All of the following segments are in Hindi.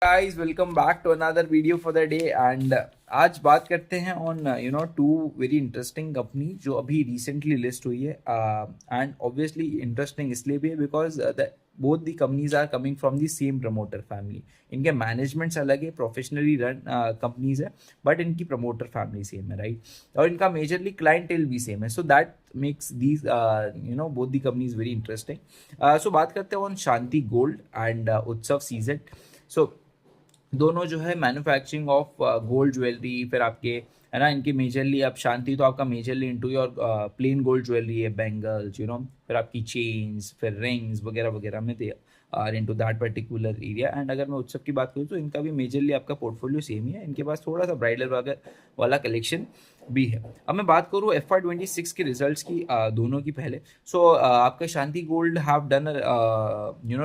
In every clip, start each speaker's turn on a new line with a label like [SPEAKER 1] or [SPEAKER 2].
[SPEAKER 1] Guys, welcome back to another video for the day and आज बात करते हैं on two very interesting company जो अभी रिसेंटली लिस्ट हुई है एंड ऑब्वियसली इंटरेस्टिंग इसलिए भी है because both the companies are coming from the same promoter family. इनके मैनेजमेंट्स अलग है, प्रोफेशनली रन कंपनीज है, बट इनकी प्रमोटर फैमिली सेम है, राइट। और इनका मेजरली क्लाइंटेल भी सेम है, so that makes these both the companies very interesting. So बात करते हैं on Shanti Gold and Utsav CZ. So दोनों जो है मैन्युफैक्चरिंग ऑफ गोल्ड ज्वेलरी, फिर आपके है ना इनकी मेजरली अब शांति तो आपका majorly into your plain gold jewellery है, बैंगल्स फिर आपकी चेन्स, फिर रिंग्स वगैरह वगैरह में they are into that particular area. And अगर मैं उत्सव की बात करूँ तो इनका भी मेजरली आपका पोर्टफोलियो सेम ही है, इनके पास थोड़ा सा ब्राइडल वाला कलेक्शन भी है। अब मैं बात करूँ FY26 के रिजल्ट्स की, दोनों की पहले। सो आपका Shanti Gold have done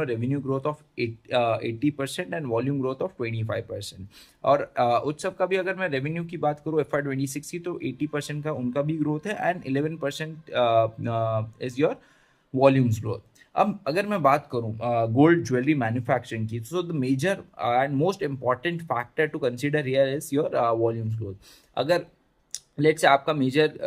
[SPEAKER 1] revenue growth of 80% and volume growth of 25%। और उत्सव का भी अगर मैं रेवेन्यू की बात करूँ FY26 की तो 80% का उनका भी ग्रोथ है and 11% is your volumes growth. अब अगर मैं बात करूं गोल्ड ज्वेलरी मैन्युफैक्चरिंग की, so the major and most important factor to consider here is your volumes growth. अगर लेट से आपका मेजर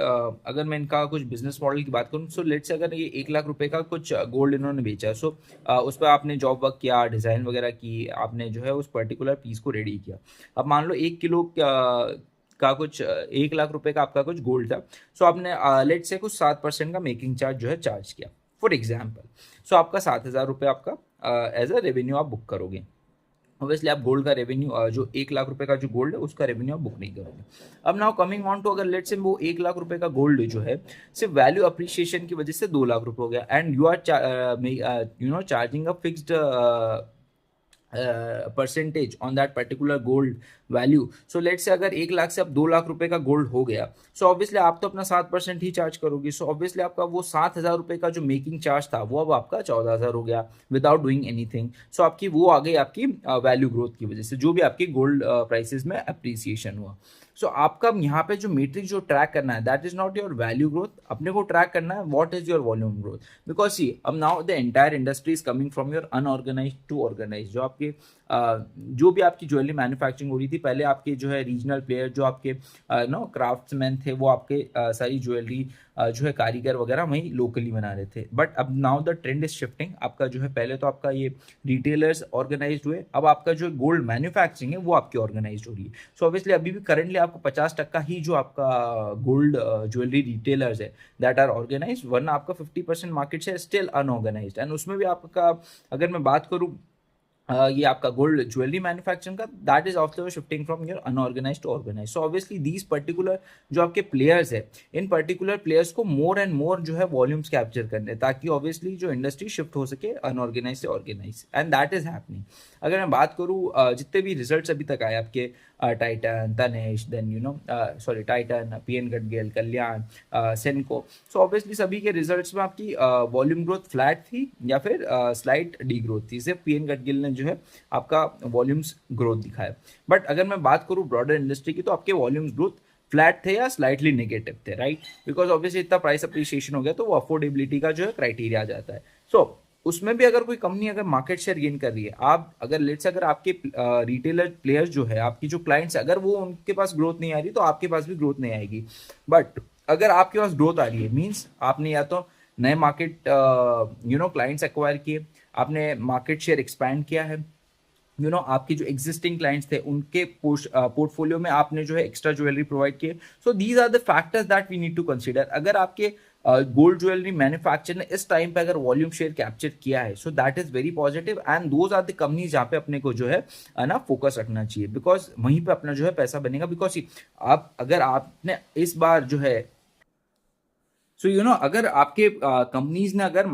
[SPEAKER 1] अगर मैं इनका कुछ बिजनेस मॉडल की बात करूं, सो लेट से अगर ये 1 लाख रुपए का कुछ गोल्ड इन्होंने बेचा, सो उस पर आपने जॉब वर्क किया, डिज़ाइन वगैरह की, आपने जो है उस पर्टिकुलर पीस को रेडी किया। अब मान लो 1 किलो का कुछ 1 लाख रुपए का आपका कुछ गोल्ड था, सो आपने लेट से कुछ 7% का मेकिंग चार्ज जो है चार्ज किया फॉर एग्जाम्पल। सो आपका 7,000 रुपये आपका एज अ रेवेन्यू आप बुक करोगे। ऑब्वियसली आप गोल्ड का रेवेन्यू जो 1 लाख रुपए का जो गोल्ड है उसका रेवेन्यू आप बुक नहीं करोगे। अब नाउ कमिंग ऑन टू, अगर लेट से वो 1 लाख रुपए का गोल्ड जो है सिर्फ वैल्यू अप्रिशिएशन की वजह से 2 लाख रुपए हो गया and you are charging a fixed percentage on that particular gold value. So let's say अगर 1 लाख से अब 2 लाख रुपए का गोल्ड हो गया, सो ऑब्वियसली आप तो अपना 7% ही चार्ज करोगे। सो ऑब्वियसली आपका वो 7,000 रुपए का जो मेकिंग चार्ज था वो अब आपका 14,000 हो गया विदाउट डूइंग एनीथिंग। सो आपकी वो आ गई आपकी वैल्यू ग्रोथ की वजह से, जो भी आपकी गोल्ड प्राइसेस में अप्रिसिएशन हुआ। सो आपका यहाँ पे जो मेट्रिक जो ट्रैक करना है that is not your value growth, अपने को ट्रैक करना है what is your volume growth. Because see अब now the entire industry is coming from your unorganise to organise. जो आपके जो भी आपकी ज्वेलरी मैन्युफैक्चरिंग हो रही थी पहले, आपके जो है रीजनल प्लेयर, जो आपके क्राफ्ट्समैन थे, वो आपके सारी ज्वेलरी जो है कारीगर वगैरह वहीं लोकली बना रहे थे। बट अब now the trend is shifting. आपका जो है पहले तो आपका ये रिटेलर्स ऑर्गेनाइज हुए, अब आपका जो गोल्ड मैन्युफैक्चरिंग है वो आपकी ऑर्गेनाइज हो रही है। सो ऑब्वियसली अभी भी करंटली आपको 50% ही जो आपका गोल्ड ज्वेलरी रिटेलर्स है दैट आर ऑर्गेनाइज, वरना आपका 50% मार्केट से स्टिल अनऑर्गेनाइज। एंड उसमें भी आपका अगर मैं बात करूँ ये आपका गोल्ड ज्वेलरी मैन्युफैक्चरिंग का, that is also shifting from your unorganise to organise. So obviously these particular जो आपके प्लेयर्स है, इन पर्टिकुलर प्लेयर्स को मोर एंड मोर जो है वॉल्यूम्स कैप्चर करने, ताकि ऑब्वियसली जो इंडस्ट्री शिफ्ट हो सके अनऑर्गेनाइज से organise, and that is happening. अगर मैं बात करूँ जितने भी रिजल्ट्स अभी तक आए आपके Titan, Tanishq, then sorry Titan, PN Gadgil, Kalyan, Senco, so obviously सभी के रिजल्ट्स में आपकी वॉल्यूम ग्रोथ फ्लैट थी या फिर स्लाइट डी ग्रोथ थी। सिर्फ PN गडगिल ने जो है आपका वॉल्यूम्स ग्रोथ दिखाया। बट अगर मैं बात करूँ ब्रॉडर इंडस्ट्री की, तो आपके वॉल्यूम्स ग्रोथ फ्लैट थे या स्लाइटली नेगेटिव थे, राइट। बिकॉज ऑब्वियसली इतना प्राइस अप्रिशिएशन हो गया तो वो अफोर्डेबिलिटी का जो है क्राइटेरिया आ जाता है। सो उसमें भी अगर कोई कंपनी अगर मार्केट शेयर गेन कर रही है, आप अगर लेट्स अगर आपके रिटेलर प्लेयर्स जो है, आपकी जो क्लाइंट्स अगर वो उनके पास ग्रोथ नहीं आ रही तो आपके पास भी ग्रोथ नहीं आएगी। बट अगर आपके पास ग्रोथ आ रही है मीन्स आपने या तो नए मार्केट क्लाइंट्स एक्वायर किए, आपने मार्केट शेयर एक्सपैंड किया है, आपके जो एग्जिस्टिंग क्लाइंट्स थे उनके पोर्टफोलियो में आपने जो है एक्स्ट्रा ज्वेलरी प्रोवाइड किए। So these are the factors that we need to consider. अगर आपके गोल्ड ज्वेलरी मैन्युफैक्चर ने इस टाइम पे अगर वॉल्यूम शेयर कैप्चर किया है, so that is very positive and those are the companies जहाँ पे अपने को जो है ना फोकस रखना चाहिए, बिकॉज वहीं पे अपना जो है पैसा बनेगा। बिकॉज आप अगर आपने इस बार जो है सो अगर आपके कंपनीज ने अगर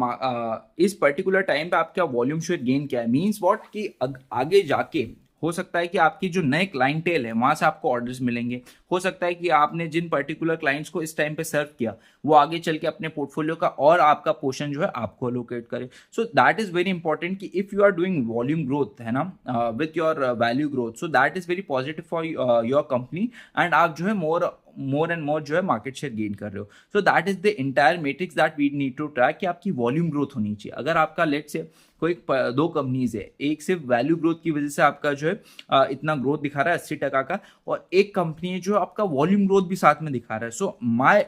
[SPEAKER 1] इस पर्टिकुलर टाइम पे आपका वॉल्यूम शेयर गेन किया है, मींस व्हाट कि आगे जाके हो सकता है कि आपकी जो नए क्लाइंटेल है वहां से आपको ऑर्डर्स मिलेंगे। हो सकता है कि आपने जिन पर्टिकुलर क्लाइंट्स को इस टाइम पे सर्व किया वो आगे चल के अपने पोर्टफोलियो का और आपका पोर्शन जो है आपको अलोकेट करे। So that is very important कि if you are doing volume growth है ना with your value growth, so that is very positive for your company and आप जो है मोर मोर एंड मोर जो है मार्केट शेयर गेन कर रहे हो. So that is the entire matrix that we need to track कि आपकी वॉल्यूम ग्रोथ होनी चाहिए. अगर आपका लेट से कोई दो कंपनीज है, एक सिर्फ वैल्यू ग्रोथ की वजह से आपका जो है इतना ग्रोथ दिखा रहा है 80% का, और एक कंपनी है जो आपका वॉल्यूम ग्रोथ भी साथ में दिखा रहा है. So my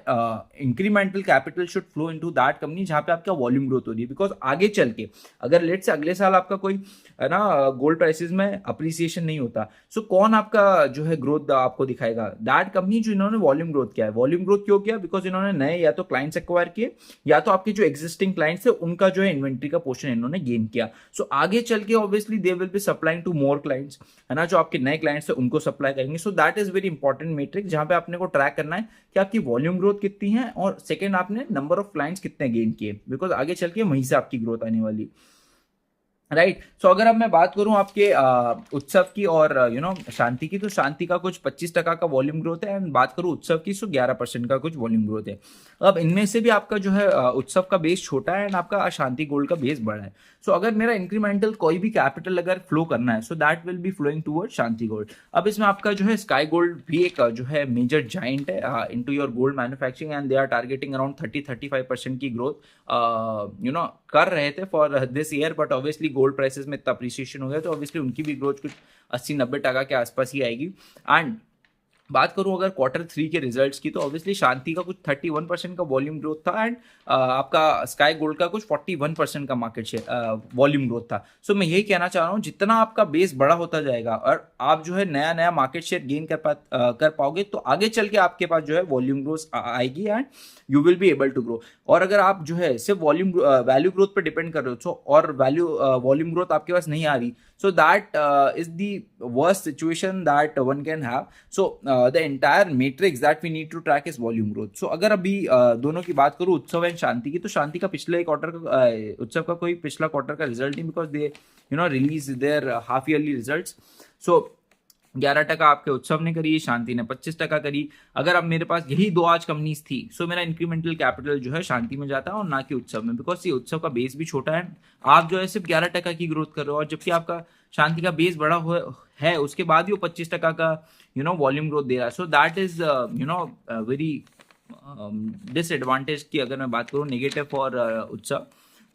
[SPEAKER 1] incremental capital should flow into that company जहां पे आपका वॉल्यूम ग्रोथ हो रही है. बिकॉज आगे चल के अगर लेट से अगले साल आपका कोई है ना गोल्ड प्राइसेस में अप्रिसिएशन नहीं होता, सो कौन आपका जो है ग्रोथ आपको दिखाएगा? दैट कंपनी जो इन्होंने वॉल्यूम ग्रोथ किया है. वॉल्यूम ग्रोथ क्यों किया? बिकॉज इन्होंने नए या तो क्लाइंट्स एक्वायर किए, या तो आपके जो एग्जिस्टिंग क्लाइंट्स है उनका जो है इन्वेंट्री का पोर्शन इन्होंने गेन किया. सो आगे चल के obviously they will be supplying to more clients, है ना, जो आपके नए क्लाइंट्स है उनको सप्लाई करेंगे. So that is very important metric जहां पे आपने को ट्रैक करना है कि आपकी वॉल्यूम ग्रोथ कितनी है, और सेकंड आपने नंबर ऑफ क्लाइंट्स कितने गेन किए, बिकॉज आगे चल के वहीं से आपकी ग्रोथ आने वाली. राइट. सो अगर अब मैं बात करूं आपके उत्सव की और शांति की, तो शांति का कुछ 25% का वॉल्यूम ग्रोथ है, एंड बात करूं उत्सव की, सो 11% का कुछ वॉल्यूम ग्रोथ है. अब इनमें से भी आपका जो है उत्सव का बेस छोटा है एंड आपका शांति गोल्ड का बेस बड़ा है. सो अगर मेरा इंक्रीमेंटल कोई भी कैपिटल अगर फ्लो करना है, so that will be flowing toward Shanti gold. अब इसमें आपका जो है स्काई गोल्ड भी एक जो है मेजर जाइंट है into your gold manufacturing, and they are targeting around 30-35% की ग्रोथ कर रहे थे for this year. But obviously gold prices में इतना अप्रिसिएशन हो गया, तो ऑब्वियसली उनकी भी ग्रोथ कुछ 80-90% के आसपास ही आएगी. एंड बात करूं अगर Q3 के रिजल्ट्स की, तो ऑब्वियसली शांति का कुछ 31% का वॉल्यूम ग्रोथ था, एंड आपका स्काई गोल्ड का कुछ 41% का मार्केट शेयर वॉल्यूम ग्रोथ था. सो मैं यही कहना चाह रहा हूं, जितना आपका बेस बड़ा होता जाएगा और आप जो है नया नया मार्केट शेयर गेन कर पाओगे, तो आगे चल के आपके पास जो है वॉल्यूम ग्रोथ आएगी and you will be able to grow. और अगर आप जो है सिर्फ वैल्यू ग्रोथ पर डिपेंड कर रहे हो, और वॉल्यूम ग्रोथ आपके पास नहीं आ रही, so that is the worst situation that one can have. So the entire matrix that we need to track is volume growth. So अगर अभी दोनों की बात करूँ उत्सव एंड शांति की, तो शांति का पिछले क्वार्टर का उत्सव का कोई पिछला क्वार्टर का रिजल्ट नहीं, because they release their half yearly results. So 11% आपके उत्सव ने करी, शांति ने 25% करी. अगर अब मेरे पास यही दो आज कंपनीज थी, सो मेरा इंक्रीमेंटल कैपिटल जो है शांति में जाता है और ना कि उत्सव में, बिकॉज ये उत्सव का बेस भी छोटा है. आप जो है सिर्फ 11% की ग्रोथ कर रहे हो, और जबकि आपका शांति का बेस बड़ा हुआ है, उसके बाद भी वो 25% का वॉल्यूम ग्रोथ दे रहा है. So that is very disadvantage की अगर मैं बात करूँ नेगेटिव फॉर उत्सव.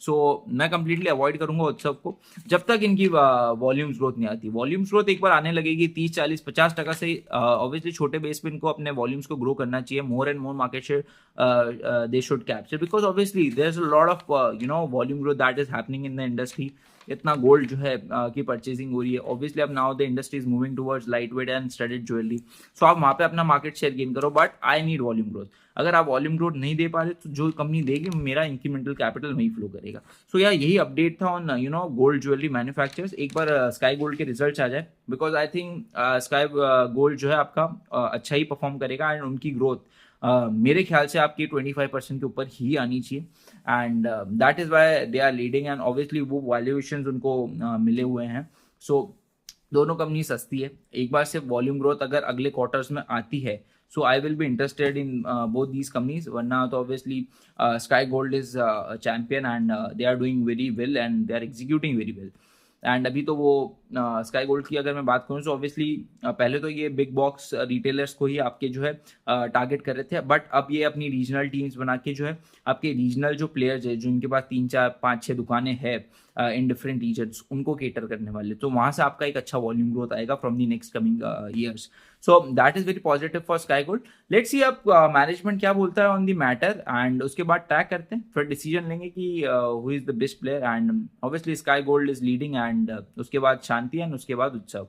[SPEAKER 1] सो मैं कंप्लीटली अवॉइड करूंगा उत्सव को जब तक इनकी वॉल्यूम्स ग्रोथ नहीं आती. वॉल्यूम्स ग्रोथ एक बार आने लगेगी 30-40-50% से, ऑब्वियसली छोटे बेस पे इनको अपने वॉल्यूम्स को ग्रो करना चाहिए. More and more market share they should capture, because obviously there is a lot of volume growth that is happening in the industry. इतना गोल्ड जो है की परचेजिंग हो रही है. ऑब्वियसली अब now the industry is moving towards light weight and studded jewellery. So आप वहाँ पे अपना मार्केट शेयर गेन करो, but I need volume growth. अगर आप वॉल्यूम ग्रोथ नहीं दे पा रहे, तो जो कंपनी देगी मेरा इंक्रीमेंटल कैपिटल वहीं फ्लो करेगा. सो यार यही अपडेट था ऑन गोल्ड ज्वेलरी मैन्युफैक्चरर्स. एक बार स्काई गोल्ड के रिजल्ट्स आ जाए, because I think sky gold जो है आपका अच्छा ही परफॉर्म करेगा, एंड उनकी ग्रोथ मेरे ख्याल से आपकी 25% के ऊपर ही आनी चाहिए. And that is why they are leading, and obviously वो वैल्यूएशंस उनको मिले हुए हैं. सो दोनों कंपनी सस्ती है. एक बार सिर्फ वॉल्यूम ग्रोथ अगर अगले क्वार्टर्स में आती है, so I will be interested in both these companies. Now, so obviously, Sky Gold is a champion, and they are doing very well, and they are executing very well. And अभी तो वो स्काई गोल्ड की अगर मैं बात करूँ, तो ऑब्वियसली पहले तो ये बिग बॉक्स रिटेलर्स को ही आपके जो है टारगेट कर रहे थे, बट अब ये अपनी रीजनल टीम्स बना के जो है आपके रीजनल जो प्लेयर्स है, जो इनके पास 3-4-5-6 दुकानें हैं इन डिफरेंट रीजन्स, उनको केटर करने वाले. तो वहाँ से आपका एक अच्छा वॉल्यूम ग्रोथ आएगा from the next coming years. So that is very positive for sky gold. Let's see अब मैनेजमेंट क्या बोलता है ऑन दी मैटर, एंड उसके बाद ट्रैक करते हैं, फिर डिसीजन लेंगे कि who is the best player. And obviously sky gold is leading, and उसके बाद शांति, एंड उसके बाद उत्सव.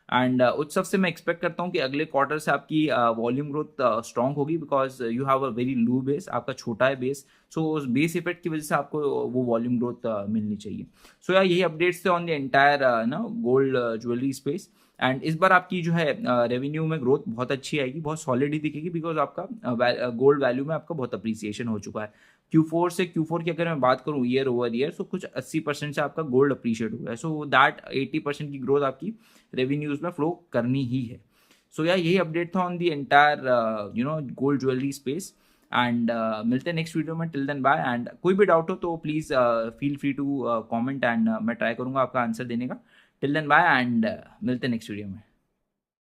[SPEAKER 1] एंड उत्सव से मैं एक्सपेक्ट करता हूँ कि अगले क्वार्टर से आपकी वॉल्यूम ग्रोथ स्ट्रांग होगी, because you have a very low base, आपका छोटा है बेस. सो उस बेस इफेक्ट की वजह से आपको वो वॉल्यूम ग्रोथ मिलनी चाहिए. सो यार यही अपडेट्स थे on the entire gold jewellery space. And इस बार आपकी जो है रेवेन्यू में ग्रोथ बहुत अच्छी आएगी, बहुत सॉलिड ही दिखेगी, बिकॉज आपका गोल्ड वैल्यू में आपका बहुत अप्रिसिएशन हो चुका है. Q4 से Q4 की अगर मैं बात करूँ ईयर ओवर ईयर, सो कुछ 80% से आपका गोल्ड अप्रिशिएट हुआ है. सो दैट 80% की ग्रोथ आपकी रेवेन्यूज में फ्लो करनी ही है. सो यार यही अपडेट था on the entire gold jewellery space. And मिलते हैं नेक्स्ट वीडियो में. Till then bye. एंड कोई भी डाउट हो तो please feel free to comment, and मैं ट्राई करूँगा आपका आंसर देने का. टिल देन बाय, एंड मिलते हैं नेक्स्ट वीडियो में.